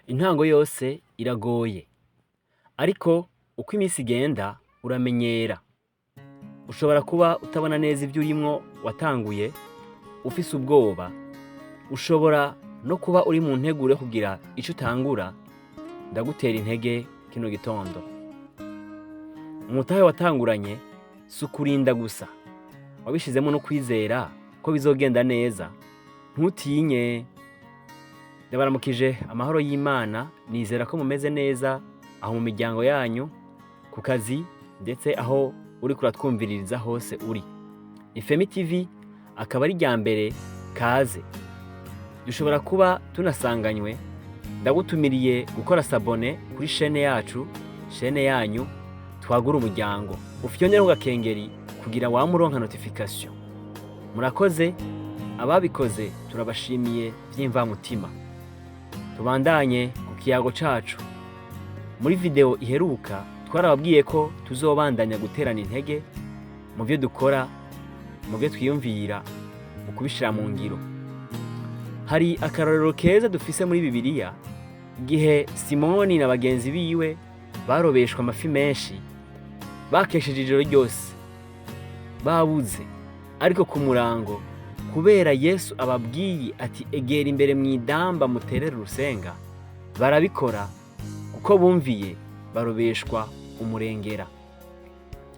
Intango yose iragoye, ariko uko iminsi igenda uramenyera. Ushobora kuba utabona neza ivyo urimwo watanguye, ufise ubwoba. Ushobora no kuba uri mu nteguro yo kugira ico utangura. Ndagutera intege kino gitondo. Umutahe watanguranye si ukurinda gusa, wabishizemo no kwizera ko bizogenda neza. Ntutinye. Ndabaramukije amahoro y'Imana, nizera ko mumeze neza aho mu miryango yanyu, ku kazi, ndetse aho uriko uratwumviririza hose uri. Ifemi TV akaba ari ryambere kaze. Dushobora kuba tunasanganywe. Ndagutumiriye gukora sabone kuri chaîne yacu, chaîne yanyu Twagura Umuryango. Ufyonere ku gakengeri kugira wamuronka notification. Murakoze, ababikoze turabashimiye vy'imvamutima. Tubandanye ku kiyago cacu. Muri video iheruka twarababwiye ko tuzobandanya guterana intege mu byo dukora, mu byo twiyumvira, mu kubishira mu ngiro. Hari akarorero keza dufise muri Bibiliya, igihe Simoni na bagenzi biwe barobeshwa amafi menshi, bakesheje ijoro ryose, babuze. Ariko ku murango, kubera Yesu ababwiye ati egera imbere mw'idamba muterere urusenga, barabikora kuko bumviye, barobeshwa umurengera.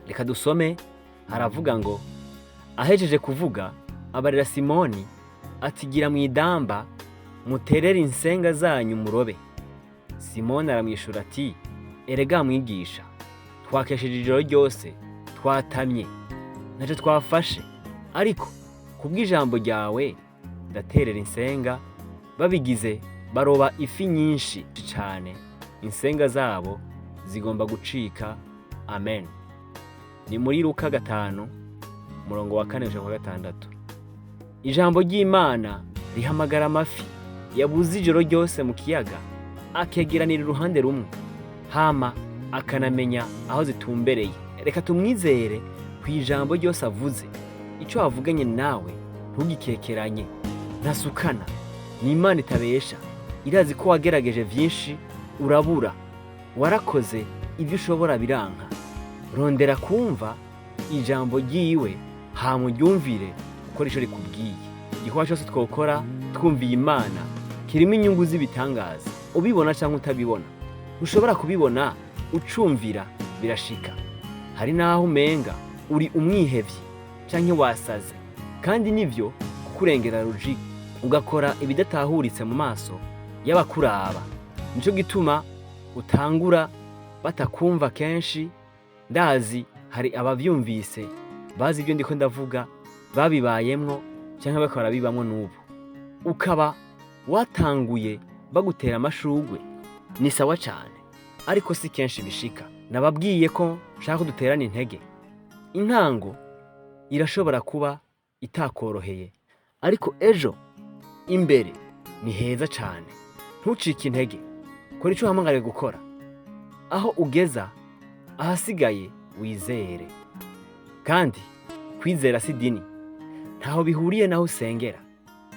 Reka dusome, haravuga ngo, ahejeje kuvuga abarira Simoni ati gira mw'idamba muterere insenga zanyu murobe. Simoni aramwishura ati erega mwigisha, twakesheje ijoro ryose, twatamye, ntaco twafashe, ariko kubw'ijambo ryawe ndaterera insenga. Babigize baroba ifi nyinshi cane, insenga zabo zigomba gucika. Amen. Ni muri Luka 5:4-6. Ijambo ry'Imana rihamagara amafi yabuze ijoro ryose mu kiyaga, akegeranira uruhande rumwe, hama akanamenya aho zitumbereye. Reka tumwizere kw'ijambo ryose avuze. Ico avuganye nawe ntugikekeranye, ntasukana. Ni Imana itabesha, irazi ko wagerageje vyinshi urabura, warakoze ivyo ushobora biranka. Rondera kumva ijambo ryiwe, hama uryumvire ukora ico rikubwiye. Igikorwa cose twokora twumviye Imana kirimo inyungu z'ibitangaza, ubibona canke utabibona. Ushobora kubibona ucumvira birashika. Hari naho umenga uri umwihevyi canke wasaze, kandi nivyo kukurengera logique, ugakora ibidatahuritse mu maso y'abakuraba. Nico gituma utangura batakumva kenshi. Ndazi hari abavyumvise bazi ibyo ndiko ndavuga, babibayemwo canke bakora bibamwo n'ubu. Ukaba watanguye bagutera amashurwe, ni sawa cane, ariko si kenshi bishika. Nababwiye ko nshaka ko duterana intege. Intango irashobora kuba itakoroheye, ariko ejo imbere ni heza cane. Ntucike intege, kora ico uhamagariwe gukora. Aho ugeza, ahasigaye wizere. Kandi kwizera si dini, ntaho bihuriye naho usengera.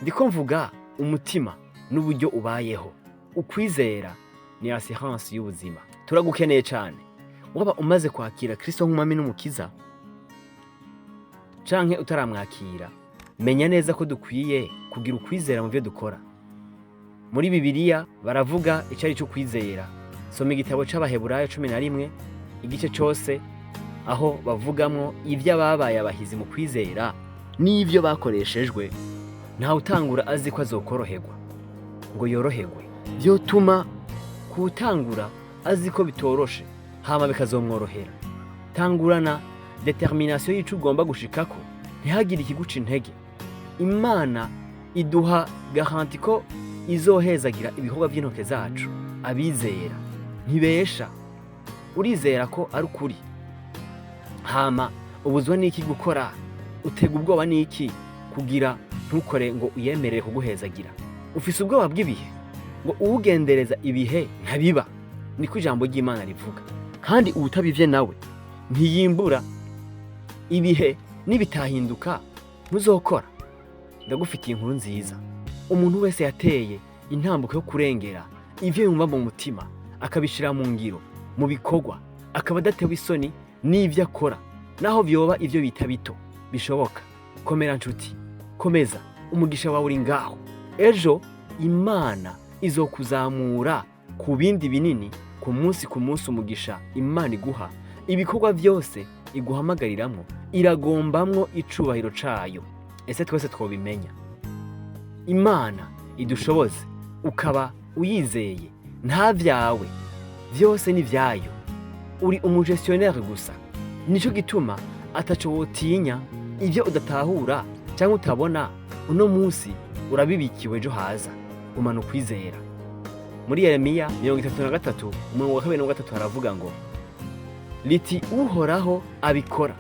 Ndiko mvuga umutima n'uburyo ubayeho. Ukwizera ni assurance y'ubuzima. Turagukeneye cane. Waba umaze kwakira Kristo nk'umwami n'umukiza, canke utaramwakira, menya neza ko dukwiye kugira ukwizera mu byo dukora. Muri Bibiliya baravuga ico ari cyo kwizera. Soma igitabo c'Abaheburayo 11 igice cose, aho bavugamwo ivyo ababaye abahizi mu kwizera n'ivyo bakoreshejwe. Ntawe utangura azi ko azokoroherwa ngo yoroherwe. Vyotuma kutangura azi ko bitoroshe, hama bikazomworohera. Tangurana determination y'ico ugomba gushikako, ntihagire ikiguca intege. Imana iduha garanti ko izohezagira ibikorwa by'intoke zacu. Abizera ntibesha. Urizera ko ari ukuri, hama ubuzwa n'iki gukora, utega ubwoba n'iki kugira ntukore ngo uyemerere kuguhezagira. Ufise ubwoba bw'ibihe ngo uwugendereza ibihe ntabiba, niko ijambo ry'Imana rivuga. Kandi uwutabivye nawe ntiyimbura. Ibihe nibitahinduka ntuzokora. Ndagufitiye inkuru nziza. Umuntu wese yateye intambuko yo kurengera ivyo yumva mu mutima akabishira mu ngiro, mu bikorwa, akaba adatewe isoni n'ivyo akora, naho vyoba ivyo bita bito bishoboka. Komera nshuti, komeza, umugisha wawe uri ngaho. Ejo Imana izokuzamura ku bindi binini, ku munsi umugisha Imana iguha, ibikorwa vyose iguhamagariramwo iragombamwo icubahiro cayo. Ese twese twobimenya. Imana idushoboze ukaba uyizeye, nta vyawe, vyose ni vyayo. Uri umugestionnaire gusa. Nico gituma ataco wotinya ivyo udatahura canke utabona uno munsi urabibikiwe ejo haza. Gumana ukwizera. Muri Yeremiya 33 umurongo wa 2 haravuga ngo liti Uhoraho abikora,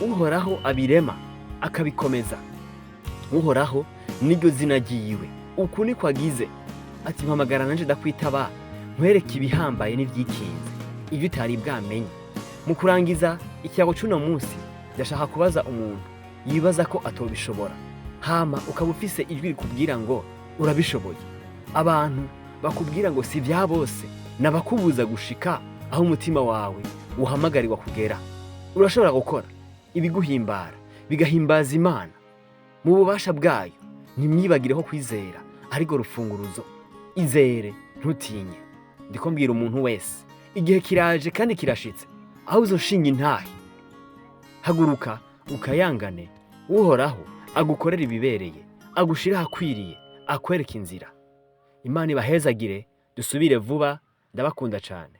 Uhoraho abirema akabikomeza, Uhoraho niryo zina ryiwe, uku niko agize. Ati mpamagara nanje ndakwitaba, nkwereke ibihambaye n'ivyikinze, ivyo utari bwamenye. Mu kurangiza ikiyago c'uno munsi ndashaka kubaza umuntu yibaza ko atobishobora, hama ukaba ufise ijwi rikubwira ngo urabishoboye. Abantu bakubwira ngo si vya bose, nabakubuza gushika aho umutima wawe uhamagarirwa kugera. Urashobora gukora ibiguhimbara, bigahimbaza Imana. Mu bubasha bwayo ntimwibagireho kwizera, ariko rufunguruzo. Izere ntutinye. Ndiko mbwira umuntu wese, igihe kiraje kandi kirashitse aho uzoshinga intahe. Haguruka ukayangane, Uhoraho agukorera ibibereye, agushira ahakwiriye, akwereka inzira. Imana ibahezagire, dusubire vuba, ndabakunda cane.